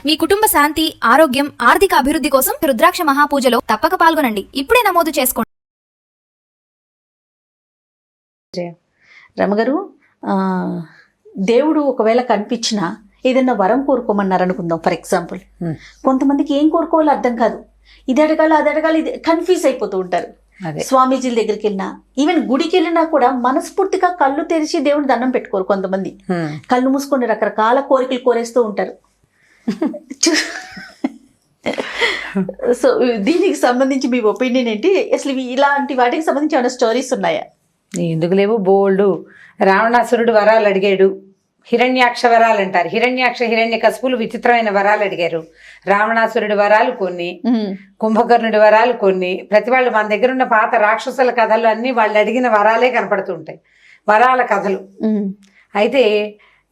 మీ కుటుంబ శాంతి, ఆరోగ్యం, ఆర్థిక అభివృద్ధి కోసం రుద్రాక్ష మహాపూజలో తప్పక పాల్గొనండి. ఇప్పుడే నమోదు చేసుకోండి. రమగారు, దేవుడు ఒకవేళ కనిపించినా ఏదైనా వరం కోరుకోమన్నారు అనుకుందాం. ఫర్ ఎగ్జాంపుల్, కొంతమందికి ఏం కోరుకోవాలో అర్థం కాదు. ఇది అడగాలి, అది అడగాలి, ఇది కన్ఫ్యూజ్ అయిపోతూ ఉంటారు. స్వామీజీల దగ్గరికి వెళ్ళినా, ఈవెన్ గుడికి వెళ్ళినా కూడా మనస్ఫూర్తిగా కళ్ళు తెరిచి దేవుని దండం పెట్టుకోరు. కొంతమంది కళ్ళు మూసుకొని రకరకాల కోరికలు కోరేస్తూ ఉంటారు. సో దీనికి సంబంధించి మీ ఒపీనియన్ ఏంటి? అసలు ఇలాంటి వాటికి సంబంధించి ఏమైనా స్టోరీస్ ఉన్నాయా? ఎందుకు లేవు, బోల్డు. రావణాసురుడు వరాలు అడిగాడు, హిరణ్యాక్ష వరాలు అంటారు. హిరణ్య కశిపులు విచిత్రమైన వరాలు అడిగారు. రావణాసురుడి వరాలు కొన్ని, కుంభకర్ణుడి వరాలు కొన్ని. ప్రతి వాళ్ళు మన దగ్గర ఉన్న పాత రాక్షసుల కథలు అన్నీ వాళ్ళు అడిగిన వరాలే కనపడుతుంటాయి, వరాల కథలు. అయితే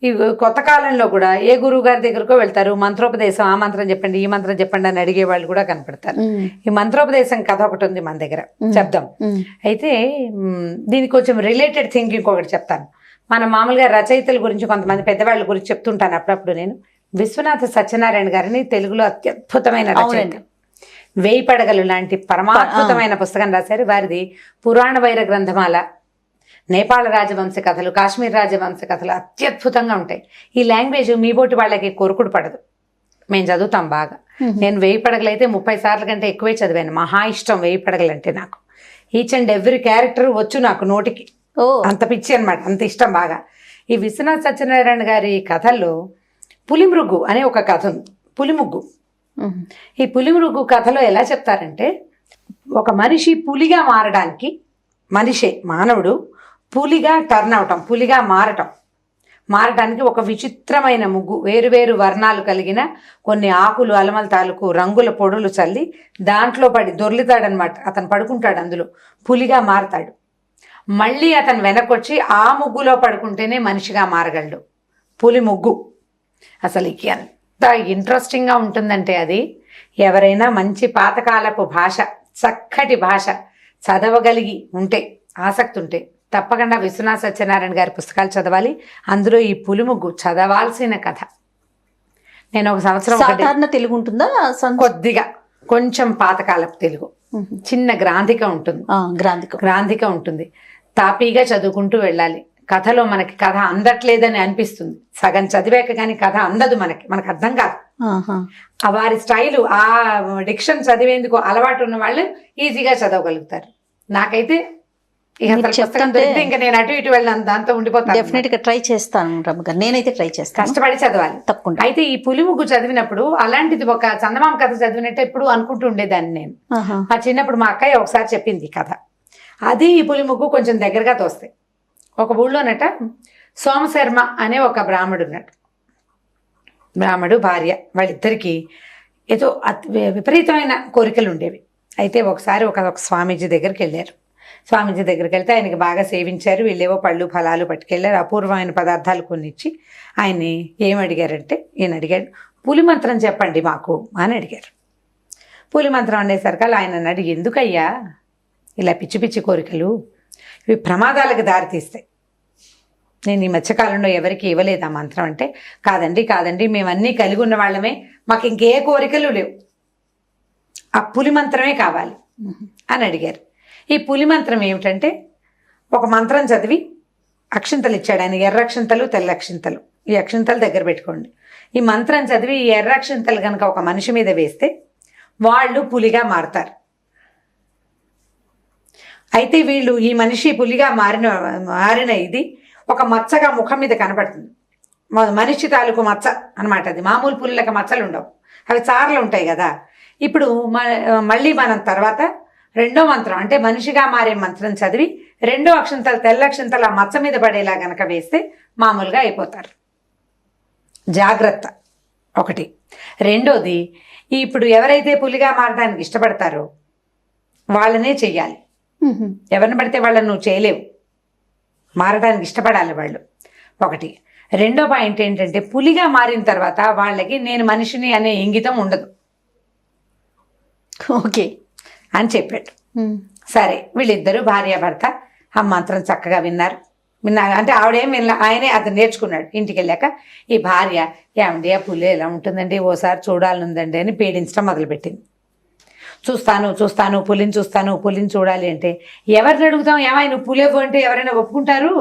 ఈ కొత్త కాలంలో కూడా ఏ గురువు గారి దగ్గరకో వెళ్తారు, మంత్రోపదేశం, ఆ మంత్రం చెప్పండి, ఈ మంత్రం చెప్పండి అని అడిగే వాళ్ళు కూడా కనపడతారు. ఈ మంత్రోపదేశం కథ ఒకటి ఉంది మన దగ్గర, చెప్దాం. అయితే దీనికి కొంచెం రిలేటెడ్ థింగ్ ఇంకొకటి చెప్తాను. మన మామూలుగా రచయితల గురించి కొంతమంది పెద్దవాళ్ళ గురించి చెప్తుంటాను అప్పుడప్పుడు. నేను విశ్వనాథ సత్యనారాయణ గారిని తెలుగులో అత్యద్భుతమైన రచయిత, వేయి పడగలు లాంటి పరమాద్భుతమైన పుస్తకం రాశారు. వారిది పురాణ వైర గ్రంథమాల, నేపాళ రాజవంశ కథలు, కాశ్మీర్ రాజవంశ కథలు అత్యద్భుతంగా ఉంటాయి. ఈ లాంగ్వేజ్ మీ బోటి వాళ్ళకి కొరుకుడు పడదు, మేము చదువుతాం బాగా. నేను వేయి పడగలు అయితే 30 సార్ల కంటే ఎక్కువే చదివాను. మహా ఇష్టం వేయి పడగలు అంటే. నాకు ఈచ్ అండ్ ఎవ్రీ క్యారెక్టర్ వచ్చు నాకు నోటికి, అంత పిచ్చి అనమాట, అంత ఇష్టం బాగా. ఈ విశ్వనాథ సత్యనారాయణ గారి కథల్లో పులిమృగ్గు అనే ఒక కథ ఉంది, పులిముగ్గు. ఈ పులిమృగ్గు కథలో ఎలా చెప్తారంటే, ఒక మనిషి పులిగా మారడానికి, మనిషే మానవుడు పులిగా టర్న్ అవటం, పులిగా మారటానికి ఒక విచిత్రమైన ముగ్గు, వేరువేరు వర్ణాలు కలిగిన కొన్ని ఆకులు, అలమల తాలూకు రంగుల పొడులు చల్లి దాంట్లో పడి దొర్లుతాడనమాట. అతను పడుకుంటాడు, అందులో పులిగా మారతాడు. మళ్ళీ అతను వెనకొచ్చి ఆ ముగ్గులో పడుకుంటేనే మనిషిగా మారగలడు. పులి ముగ్గు అసలు ఎంత ఇంట్రెస్టింగ్గా ఉంటుందంటే, అది ఎవరైనా మంచి పాతకాలపు భాష, చక్కటి భాష చదవగలిగి ఉంటే, ఆసక్తి ఉంటే తప్పకుండా విశ్వనాథ సత్యనారాయణ గారి పుస్తకాలు చదవాలి. అందులో ఈ పులిముగ్గు చదవాల్సిన కథ. నేను ఒక సంవత్సరం సాధారణ తెలుగు ఉంటుందా, కొద్దిగా కొంచెం పాతకాలపు తెలుగు, చిన్న గ్రాంధిక ఉంటుంది, గ్రాంధిక ఉంటుంది. తాపీగా చదువుకుంటూ వెళ్ళాలి. కథలో మనకి కథ అందట్లేదని అనిపిస్తుంది, సగం చదివాక కానీ కథ అందదు, మనకు అర్థం కాదు. వారి స్టైలు, ఆ డిక్షన్ చదివేందుకు అలవాటు ఉన్న వాళ్ళు ఈజీగా చదవగలుగుతారు. నాకైతే ఇంకా నేను అటు ఇటు వెళ్ళాను, దాంతో ఉండిపోతాను. డెఫినెట్ గా ట్రై చేస్తాను రమగారు, నేనైతే ట్రై చేస్తాను, కష్టపడి చదవాలి తప్పకుండా. అయితే ఈ పులిముగ్గు చదివినప్పుడు అలాంటిది ఒక చందమామ కథ చదివినట్టు ఎప్పుడు అనుకుంటూ ఉండేదాన్ని నేను. మా చిన్నప్పుడు మా అక్కయ్య ఒకసారి చెప్పింది కథ. అది ఈ పులిముగ్గు కొంచెం దగ్గరగా తోస్తాయి. ఒక ఊళ్ళోనట సోమశర్మ అనే ఒక బ్రాహ్మడు ఉన్నాడు. బ్రాహ్మడు భార్య, వాళ్ళిద్దరికీ ఏదో విపరీతమైన కోరికలు ఉండేవి. అయితే ఒకసారి ఒక స్వామీజీ దగ్గరికి వెళ్ళారు. స్వామీజీ దగ్గరికి వెళ్తే ఆయనకి బాగా సేవించారు. వీళ్ళేవో పళ్ళు ఫలాలు పట్టుకెళ్ళారు, అపూర్వమైన పదార్థాలు కొనిచ్చి ఆయన్ని ఏమడిగారంటే, ఈయన అడిగాడు, పులి మంత్రం చెప్పండి మాకు అని అడిగారు. పులి మంత్రం అనేసరికి ఆయన అన్నాడు, ఎందుకయ్యా ఇలా పిచ్చి పిచ్చి కోరికలు, ఇవి ప్రమాదాలకు దారితీస్తాయి. నేను ఈ మధ్యకాలంలో ఎవరికి ఇవ్వలేదు ఆ మంత్రం అంటే, కాదండి మేమన్నీ కలిగి ఉన్న వాళ్ళమే, మాకు ఇంకే కోరికలు లేవు, ఆ పులి మంత్రమే కావాలి అని అడిగారు. ఈ పులి మంత్రం ఏమిటంటే, ఒక మంత్రం చదివి అక్షింతలు ఇచ్చాడు ఆయన, ఎర్ర అక్షింతలు, తెల్ల అక్షింతలు. ఈ అక్షింతలు దగ్గర పెట్టుకోండి. ఈ మంత్రం చదివి ఈ ఎర్ర అక్షింతలు కనుక ఒక మనిషి మీద వేస్తే వాళ్ళు పులిగా మారుతారు. అయితే వీళ్ళు, ఈ మనిషి పులిగా మారిన ఇది ఒక మచ్చగా ముఖం మీద కనపడుతుంది. మనిషి తాలూకు మచ్చ అనమాట అది. మామూలు పులిలకు మచ్చలు ఉండవు, అవి చారలు ఉంటాయి కదా. ఇప్పుడు మళ్ళీ మనం తర్వాత రెండో మంత్రం అంటే మనిషిగా మారే మంత్రం చదివి రెండో అక్షంతలు, తెల్ల అక్షంతలు ఆ మచ్చ మీద పడేలా గనక వేస్తే మామూలుగా అయిపోతారు. జాగ్రత్త ఒకటి. రెండోది, ఇప్పుడు ఎవరైతే పులిగా మారడానికి ఇష్టపడతారో వాళ్ళనే చెయ్యాలి. ఎవరిని పడితే వాళ్ళని నువ్వు చేయలేవు, మారడానికి ఇష్టపడాలి వాళ్ళు, ఒకటి. రెండో పాయింట్ ఏంటంటే, పులిగా మారిన తర్వాత వాళ్ళకి నేను మనిషిని అనే ఇంగితం ఉండదు. ఓకే అని చెప్పాడు. సరే, వీళ్ళిద్దరూ భార్యాభర్త ఆ మంత్రం చక్కగా విన్నారు. అంటే ఆవిడేం ఆయనే అతను నేర్చుకున్నాడు. ఇంటికి వెళ్ళాక ఈ భార్య, ఏమండి ఆ పులి ఎలా ఉంటుందండి, ఓసారి చూడాలనుందండి అని పీడించడం మొదలుపెట్టింది. చూస్తాను పులిని చూడాలి అంటే ఎవరిని అడుగుతాం, ఏమై నువ్వు పులేవు అంటే ఎవరైనా ఒప్పుకుంటారు?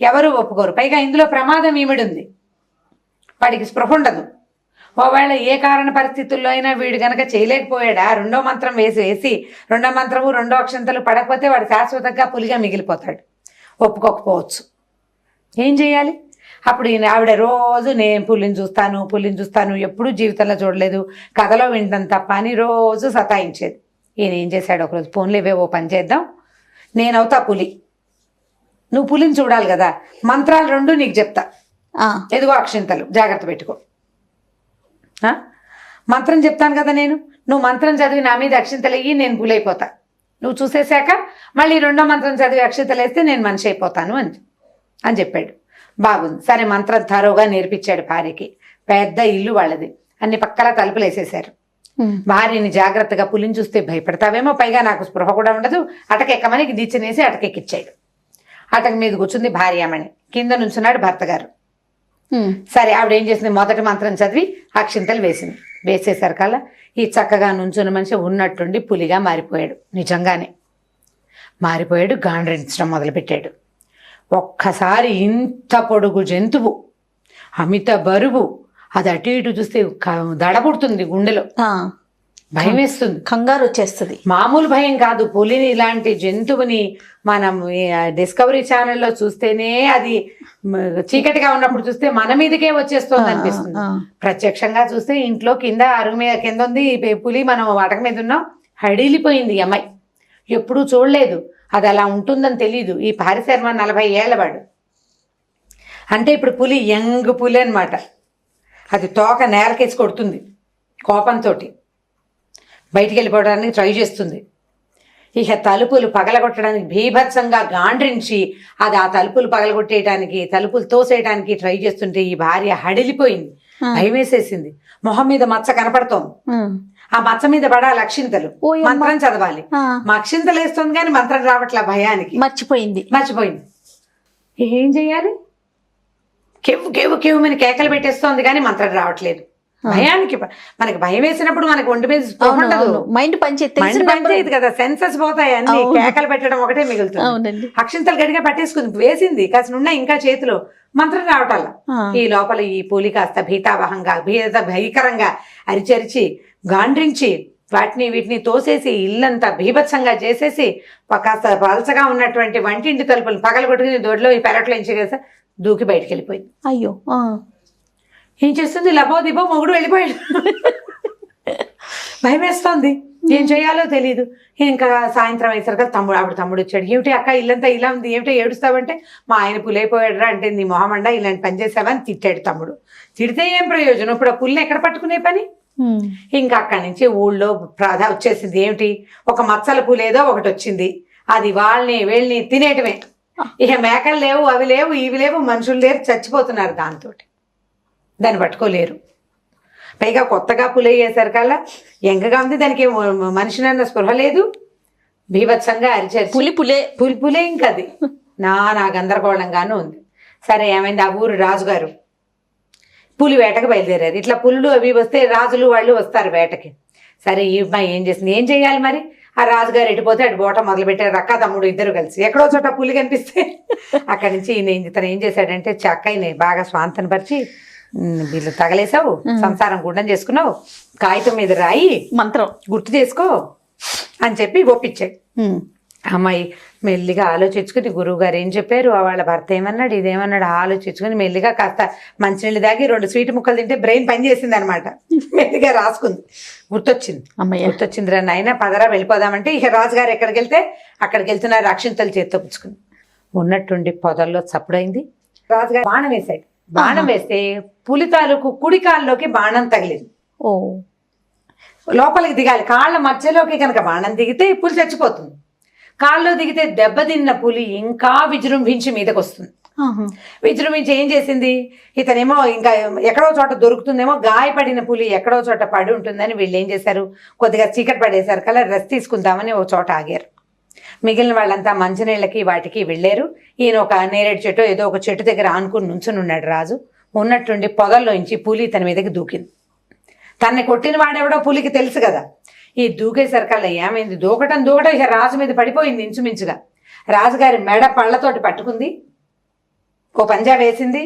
ఎవరు ఒప్పుకోరు. పైగా ఇందులో ప్రమాదం ఈమెడుంది, వాడికి స్పృహ ఉండదు. ఒకవేళ ఏ కారణ పరిస్థితుల్లో అయినా వీడు గనక చేయలేకపోయాడా, రెండో మంత్రం వేసి రెండో మంత్రము రెండో అక్షంతలు పడకపోతే వాడు శాశ్వతంగా పులిగా మిగిలిపోతాడు. ఒప్పుకోకపోవచ్చు. ఏం చేయాలి? అప్పుడు ఆవిడ రోజు నేను పులిని చూస్తాను ఎప్పుడూ జీవితంలో చూడలేదు, కథలో వింటాను తప్ప అని రోజు సతాయించేది. ఈయన ఏం చేశాడు, ఒకరోజు ఫోన్లో ఓ పని చేద్దాం, నేనవుతా పులి, నువ్వు పులిని చూడాలి కదా, మంత్రాలు 2 నీకు చెప్తా, ఎదుగో అక్షింతలు జాగ్రత్త పెట్టుకో. మంత్రం చెప్తాను కదా నేను, నువ్వు మంత్రం చదివి నా మీద అక్షింతలు వేయి, నేను పులి అయిపోతా. నువ్వు చూసేశాక మళ్ళీ రెండో మంత్రం చదివి అక్షింతలు వేస్తే నేను మనిషి అయిపోతాను అని చెప్పాడు. బాగుంది. సరే, మంత్రం తరోగా నేర్పించాడు భార్యకి. పెద్ద ఇల్లు వాళ్ళది, అన్ని పక్కల తలుపులు వేసేశారు. భార్యని జాగ్రత్తగా పులిని చూస్తే భయపడతావేమో, పైగా నాకు స్పృహ కూడా ఉండదు, అటకెక్కమని దిచ్చనేసి అటకెక్కిచ్చాడు. అటక మీద కూర్చుంది భార్యామణి, కింద నుంచున్నాడు భర్త గారు. సరే, ఆవిడ ఏం చేసింది, మొదటి మంత్రం చదివి అక్షింతలు వేసింది. వేసేసరికల్లా ఈ చక్కగా నుంచున్న మనిషి ఉన్నట్టుండి పులిగా మారిపోయాడు. నిజంగానే మారిపోయాడు. గాండ్రించడం మొదలుపెట్టాడు. ఒక్కసారి ఇంత పొడుగు జంతువు, అమిత బరువు, అది అటు ఇటు చూస్తే దడబుడుతుంది, గుండెలో భయం వేస్తుంది, కంగారు వచ్చేస్తుంది. మామూలు భయం కాదు. పులిని ఇలాంటి జంతువుని మనం డిస్కవరీ ఛానల్లో చూస్తేనే, అది చీకటిగా ఉన్నప్పుడు చూస్తే మన మీదకే వచ్చేస్తుంది అనిపిస్తుంది. ప్రత్యక్షంగా చూస్తే ఇంట్లో కింద అరుగు మీద కింద ఉంది పులి, మనం అటక మీద ఉన్నాం, హడిలిపోయింది ఈ అమ్మాయి. ఎప్పుడూ చూడలేదు, అది అలా ఉంటుందని తెలీదు. ఈ పారిశర్మ 40 ఏళ్ళవాడు, అంటే ఇప్పుడు పులి యంగ్ పులి అనమాట. అది తోక నేలకేసి కొడుతుంది కోపంతో, బయటికి వెళ్ళిపోవడానికి ట్రై చేస్తుంది. ఇక తలుపులు పగలగొట్టడానికి భీభత్సంగా గాండ్రించి అది ఆ తలుపులు పగలగొట్టేయడానికి, తలుపులు తోసేయడానికి ట్రై చేస్తుంటే ఈ భార్య హడిలిపోయింది, భయం వేసేసింది. మొహం మీద మచ్చ కనపడుతోంది. ఆ మచ్చ మీద పడాలి అక్షింతలు, మంత్రం చదవాలి. మా అక్షింతలు వేస్తుంది కానీ మంత్రం రావట్లే, భయానికి మర్చిపోయింది. ఏం చెయ్యాలి? కేవు మీద కేకలు పెట్టేస్తోంది కానీ మంత్రం రావట్లేదు. భయానికి, మనకి భయం వేసినప్పుడు మనకి ఒంటి మీద స్పృహ ఉండదు, మైండ్ పనిచేయదు కదా, సెన్సెస్ పోతాయి, అన్ని కేకలు పెట్టడం ఒకటే మిగులుతుంది. అక్షింతలు గడిగా పట్టేసుకుంది, వేసింది, కాసిన ఉన్నాయి ఇంకా చేతిలో, మంత్రం రావటాల. ఈ లోపల ఈ పులి కాస్త భీకరంగా అరిచరిచి గాండ్రించి వీటిని తోసేసి ఇల్లంతా భీభత్సంగా చేసేసి కాస్త పలచగా ఉన్నటువంటి వంటింటి తలుపులు పగలగొట్టుకుని దొడ్లో ఈ పెరట్లో ఇంచేసి దూకి బయటికి వెళ్ళిపోయింది. అయ్యో, ఏం చేస్తుంది, లబో దిబో మొగుడు వెళ్ళిపోయాడు. భయం వేస్తోంది, ఏం చేయాలో తెలీదు. ఇంకా సాయంత్రం అయ్యేసరికి తమ్ముడు వచ్చాడు. ఏమిటి అక్క ఇల్లంతా ఇలా ఉంది, ఏమిటో ఏడుస్తావంటే, మా ఆయన పులైపోయాడురా అంటే, నీ మొహమండ ఇలాంటి పని చేసావని తిట్టాడు తమ్ముడు. తిడితే ఏం ప్రయోజనం, ఇప్పుడు ఆ పుల్ని ఎక్కడ పట్టుకునే పని. ఇంకా అక్కడి నుంచి ఊళ్ళో వచ్చేసింది. ఏమిటి, ఒక మచ్చల పులేదో ఒకటి వచ్చింది, అది వీళ్ళని తినేయటమే. ఇక మేకలు లేవు, అవి లేవు, ఇవి లేవు, మనుషులు లేరు, చచ్చిపోతున్నారు దాంతో. దాన్ని పట్టుకోలేరు. పైగా కొత్తగా పులి అయ్యేసరికల్లా ఎంగగా ఉంది, దానికి మనిషినన్న స్పృహ లేదు, భీభత్సంగా అరిచారు. పులే ఇంకా అది నా గందరగోళంగానూ ఉంది. సరే, ఏమైంది, ఆ ఊరు రాజుగారు పులి వేటకు బయలుదేరారు. ఇట్లా పులులు అవి వస్తే రాజులు వాళ్ళు వస్తారు వేటకి. సరే, ఈ అమ్మాయి ఏం చేసింది, ఏం చేయాలి మరి? ఆ రాజుగారు ఎటుపోతే అటు బోట మొదలుపెట్టారు. అక్క తమ్ముడు ఇద్దరు కలిసి ఎక్కడో చోట పులి కనిపిస్తే అక్కడి నుంచి ఇతను ఏం చేశాడంటే, చక్కని బాగా స్వాంతను పరిచి, వీళ్ళు తగలేసావు, సంసారం గుండం చేసుకున్నావు, కాగితం మీద రాయి మంత్రం గుర్తు చేసుకో అని చెప్పి ఒప్పించాడు. అమ్మాయి మెల్లిగా ఆలోచించుకుని, గురువు గారు ఏం చెప్పారు, వాళ్ళ భర్త ఏమన్నాడు, ఇదేమన్నాడు ఆలోచించుకుని మెల్లిగా కాస్త మంచినీళ్ళు దాగి 2 స్వీట్ ముక్కలు తింటే బ్రెయిన్ పనిచేసింది అనమాట. మెల్లిగా రాసుకుంది. గుర్తొచ్చింది రా నాయన, పదరా వెళ్ళిపోదామంటే, ఇక రాజుగారు ఎక్కడికి వెళ్తే అక్కడికి వెళ్తున్నారు, అక్షింతలు చేత్తో పుచ్చుకుని. ఉన్నట్టుండి పొదల్లో చప్పుడైంది. రాజుగారు బాణం వేశాడు. బాణం వేస్తే పులి తాలూకు కుడికాల్లోకి బాణం తగిలింది. లోపలికి దిగాలి, కాళ్ళ మధ్యలోకి కనుక బాణం దిగితే పులి చచ్చిపోతుంది. కాళ్ళు దిగితే దెబ్బతిన్న పులి ఇంకా విజృంభించి మీదకి వస్తుంది. విజృంభించి ఏం చేసింది, ఇతనేమో ఇంకా ఎక్కడో చోట దొరుకుతుందేమో, గాయపడిన పులి ఎక్కడో చోట పడి ఉంటుందని వీళ్ళు ఏం చేశారు, కొద్దిగా చీకటి పడేశారు కల్లా రెస్ట్ తీసుకుందామని ఓ చోట ఆగారు. మిగిలిన వాళ్ళంతా మంచినీళ్ళకి వాటికి వెళ్ళారు. ఈయన ఒక నేరేడు చెట్టు ఏదో ఒక చెట్టు దగ్గర ఆనుకుని నుంచుని ఉన్నాడు రాజు. ఉన్నట్టుండి పొదల్లోంచి పులి తన మీదకి దూకింది. తన్ని కొట్టిన వాడెవడో పులికి తెలుసు కదా. ఈ దూకేసరికల్లా ఏమైంది, దూకటం ఇక రాజు మీద పడిపోయింది ఇంచుమించుగా. రాజుగారి మెడ పళ్ళతోటి పట్టుకుంది, ఓ పంజా వేసింది,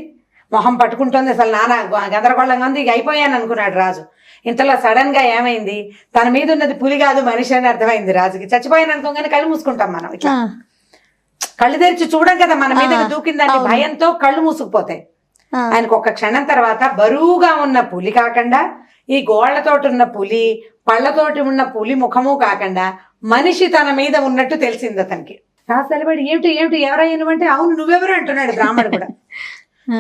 మొహం పట్టుకుంటుంది. అసలు నానా గందరగోళంగా ఉంది. ఇక అయిపోయాను అనుకున్నాడు రాజు. ఇంతలో సడన్ గా ఏమైంది, తన మీద ఉన్నది పులి కాదు మనిషి అని అర్థమైంది రాజుకి. చచ్చిపోయాను అనుకోగానే కళ్ళు మూసుకుంటాం మనం. ఇట్లా కళ్ళు తెరిచి చూడం కదా మన మీద దూకిందని భయంతో కళ్ళు మూసుకుపోతాయి. ఆయనకు ఒక క్షణం తర్వాత బరువుగా ఉన్న పులి కాకుండా, ఈ గోళ్లతోటి ఉన్న పులి, పళ్ళతోటి ఉన్న పులి ముఖము కాకుండా మనిషి తన మీద ఉన్నట్టు తెలిసింది అతనికి. రాజు తలబడి ఏమిటి ఏమిటి ఎవరయ్యాను అంటే, అవును నువ్వెవరు అంటున్నాడు బ్రాహ్మడు కూడా.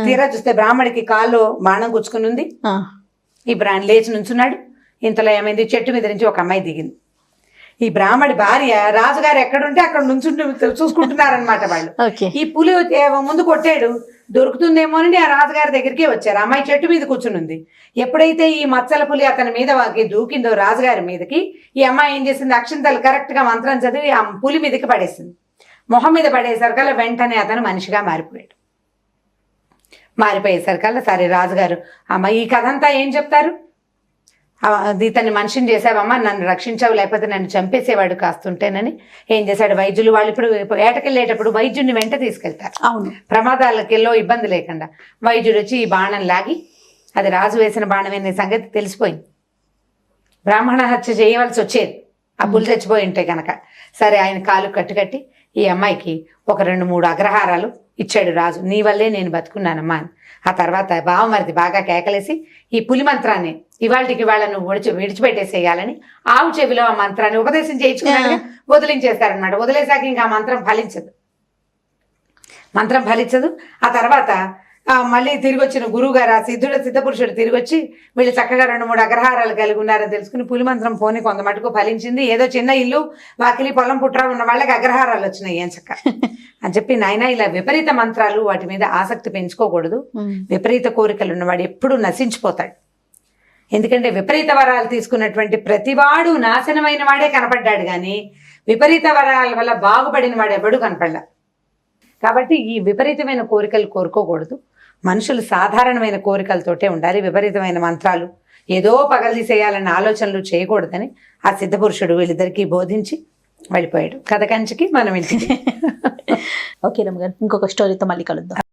తీరా చూస్తే బ్రాహ్మడికి కాళ్ళు బాణం గుచ్చుకుని ఉంది. ఈ లేచి నుంచున్నాడు. ఇంతలో ఏమైంది, చెట్టు మీద నుంచి ఒక అమ్మాయి దిగింది. ఈ బ్రాహ్మడి భార్య రాజుగారు ఎక్కడుంటే అక్కడ నుంచుంటూ చూసుకుంటున్నారనమాట వాళ్ళు. ఈ పులి ముందు కొట్టాడు, దొరుకుతుందేమోనని ఆ రాజుగారి దగ్గరికి వచ్చారు. అమ్మాయి చెట్టు మీద కూర్చుని ఉంది. ఎప్పుడైతే ఈ మచ్చల పులి అతని మీద దూకిందో రాజుగారి మీదకి, ఈ అమ్మాయి ఏం చేసింది, అక్షింతలు కరెక్ట్ గా మంత్రం చదివి ఆ పులి మీదకి పడేసింది. మొహం మీద పడేసరికల్లా వెంటనే అతను మనిషిగా మారిపోయాడు. మారిపోయేసరికల్లా సరే రాజుగారు, అమ్మ ఈ కథ అంతా ఏం చెప్తారు, ఇతన్ని మనిషిని చేసావమ్మా, నన్ను రక్షించావు, లేకపోతే నన్ను చంపేసేవాడు కాస్తుంటేనని. ఏం చేశాడు, వైద్యులు వాళ్ళు ఇప్పుడు ఏటకెళ్ళేటప్పుడు వైద్యుడిని వెంట తీసుకెళ్తారు. అవును, ప్రమాదాలకెళ్ళో ఇబ్బంది లేకుండా. వైద్యుడు వచ్చి ఈ బాణం లాగి, అది రాజు వేసిన బాణమనే సంగతి తెలిసిపోయింది. బ్రాహ్మణ హత్య చేయవలసి వచ్చేది ఆ పులి చచ్చిపోయి ఉంటే కనుక. సరే ఆయన కాలు కట్టుకట్టి ఈ అమ్మాయికి ఒక 2-3 అగ్రహారాలు ఇచ్చాడు రాజు. నీ వల్లే నేను బతుకున్నానమ్మా అని. ఆ తర్వాత బావమరిది బాగా కేకలేసి ఈ పులి మంత్రాన్ని ఇవాళకి వాళ్ళను విడిచిపెట్టేసేయాలని ఆవు చెవిలో ఆ మంత్రాన్ని ఉపదేశం చేయించుకున్నాడు. వదిలించేస్తారనమాట. వదిలేసాక ఇంకా మంత్రం ఫలించదు. ఆ తర్వాత మళ్ళీ తిరిగి వచ్చిన గురువు గారు, ఆ సిద్ధపురుషుడు తిరిగి వచ్చి వీళ్ళు చక్కగా 2-3 అగ్రహారాలు కలిగి ఉన్నారని తెలుసుకుని పులి మంత్రం పోని కొంత మటుకు ఫలించింది. ఏదో చిన్న ఇల్లు, వాకిలి, పొలం, పుట్ర ఉన్న వాళ్ళకి అగ్రహారాలు వచ్చినాయి ఏం చక్క అని చెప్పి, నాయన ఇలా విపరీత మంత్రాలు వాటి మీద ఆసక్తి పెంచుకోకూడదు. విపరీత కోరికలు ఉన్నవాడు ఎప్పుడూ నశించిపోతాడు. ఎందుకంటే విపరీత వరాలు తీసుకున్నటువంటి ప్రతివాడు నాశనమైన వాడే కనపడ్డాడు, కానీ విపరీత వరాల వల్ల బాగుపడిన వాడు ఎవడు కనపడ్డా. కాబట్టి ఈ విపరీతమైన కోరికలు కోరుకోకూడదు. మనుషులు సాధారణమైన కోరికలతోటే ఉండాలి. విపరీతమైన మంత్రాలు ఏదో పగలదీసేయాలన్న ఆలోచనలు చేయకూడదని ఆ సిద్ధపురుషుడు వీళ్ళిద్దరికీ బోధించి వెళ్ళిపోయాడు. కథ కంచికి మనం ఇంటికి. ఓకే రమ్మ గారు, ఇంకొక స్టోరీతో మళ్ళీ కలుద్దాం.